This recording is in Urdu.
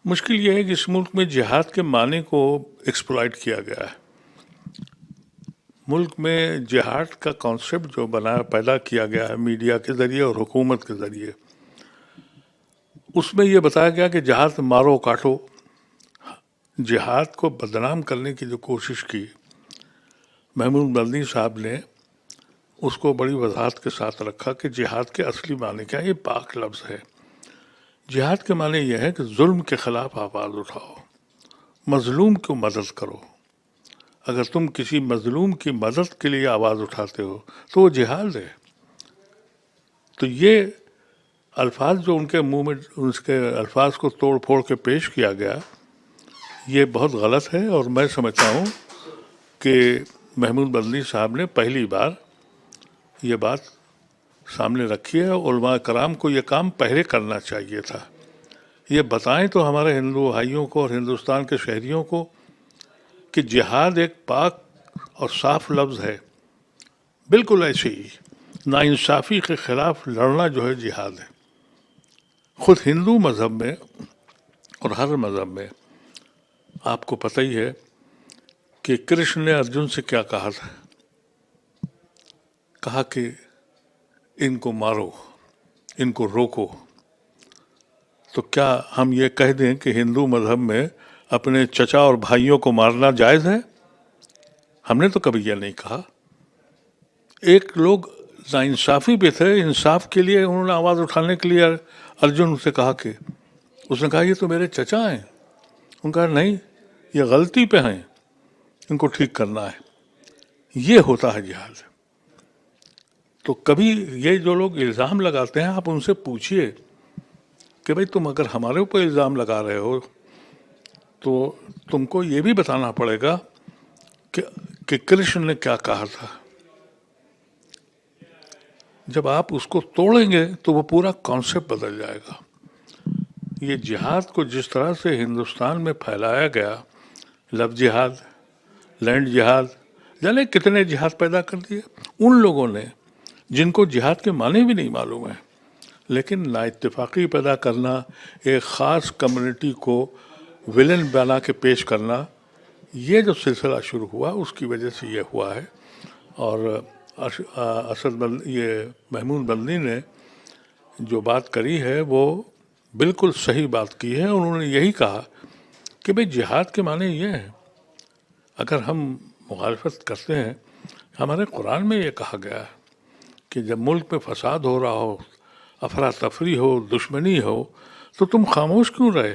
مشکل یہ ہے کہ اس ملک میں جہاد کے معنی کو ایکسپلائٹ کیا گیا ہے. ملک میں جہاد کا کانسیپٹ جو پیدا کیا گیا ہے میڈیا کے ذریعے اور حکومت کے ذریعے، اس میں یہ بتایا گیا کہ جہاد مارو کاٹو. جہاد کو بدنام کرنے کی جو کوشش کی محمود مدنی صاحب نے، اس کو بڑی وضاحت کے ساتھ رکھا کہ جہاد کے اصلی معنی کیا ہے. یہ پاک لفظ ہے. جہاد کے معنی یہ ہے کہ ظلم کے خلاف آواز اٹھاؤ، مظلوم کو مدد کرو. اگر تم کسی مظلوم کی مدد کے لیے آواز اٹھاتے ہو تو وہ جہاد ہے. تو یہ الفاظ جو ان کے منہ میں، اس کے الفاظ کو توڑ پھوڑ کے پیش کیا گیا، یہ بہت غلط ہے. اور میں سمجھتا ہوں کہ محمود مدنی صاحب نے پہلی بار یہ بات سامنے رکھی ہے. علماء کرام کو یہ کام پہلے کرنا چاہیے تھا. یہ بتائیں تو ہمارے ہندو بھائیوں کو اور ہندوستان کے شہریوں کو کہ جہاد ایک پاک اور صاف لفظ ہے. بالکل ایسے ہی ناانصافی کے خلاف لڑنا جو ہے جہاد ہے. خود ہندو مذہب میں اور ہر مذہب میں آپ کو پتہ ہی ہے کہ کرشن نے ارجن سے کیا کہا تھا. کہا کہ ان کو مارو، ان کو روکو. تو کیا ہم یہ کہہ دیں کہ ہندو مذہب میں اپنے چچا اور بھائیوں کو مارنا جائز ہے؟ ہم نے تو کبھی یہ نہیں کہا. ایک لوگ ناانصافی پہ تھے، انصاف کے لیے انہوں نے آواز اٹھانے کے لیے ارجن سے کہا کہ، اس نے کہا یہ تو میرے چچا ہیں. انہوں نے کہا نہیں، یہ غلطی پہ ہیں، ان کو ٹھیک کرنا ہے. یہ ہوتا ہے جہاد. تو کبھی یہ جو لوگ الزام لگاتے ہیں، آپ ان سے پوچھئے کہ بھئی تم اگر ہمارے اوپر الزام لگا رہے ہو تو تم کو یہ بھی بتانا پڑے گا کہ کرشن نے کیا کہا تھا. جب آپ اس کو توڑیں گے تو وہ پورا کانسیپٹ بدل جائے گا. یہ جہاد کو جس طرح سے ہندوستان میں پھیلایا گیا، لفظ جہاد، لینڈ جہاد، جانے کتنے جہاد پیدا کر دیے ان لوگوں نے جن کو جہاد کے معنی بھی نہیں معلوم ہے. لیکن نا اتفاقی پیدا کرنا، ایک خاص کمیونٹی کو ولن بنا کے پیش کرنا، یہ جو سلسلہ شروع ہوا اس کی وجہ سے یہ ہوا ہے. اور یہ محمود مدنی نے جو بات کری ہے وہ بالکل صحیح بات کی ہے. انہوں نے یہی کہا کہ بھئی جہاد کے معنی یہ ہے. اگر ہم مخالفت کرتے ہیں، ہمارے قرآن میں یہ کہا گیا ہے کہ جب ملک میں فساد ہو رہا ہو، افراتفری ہو، دشمنی ہو، تو تم خاموش کیوں رہے؟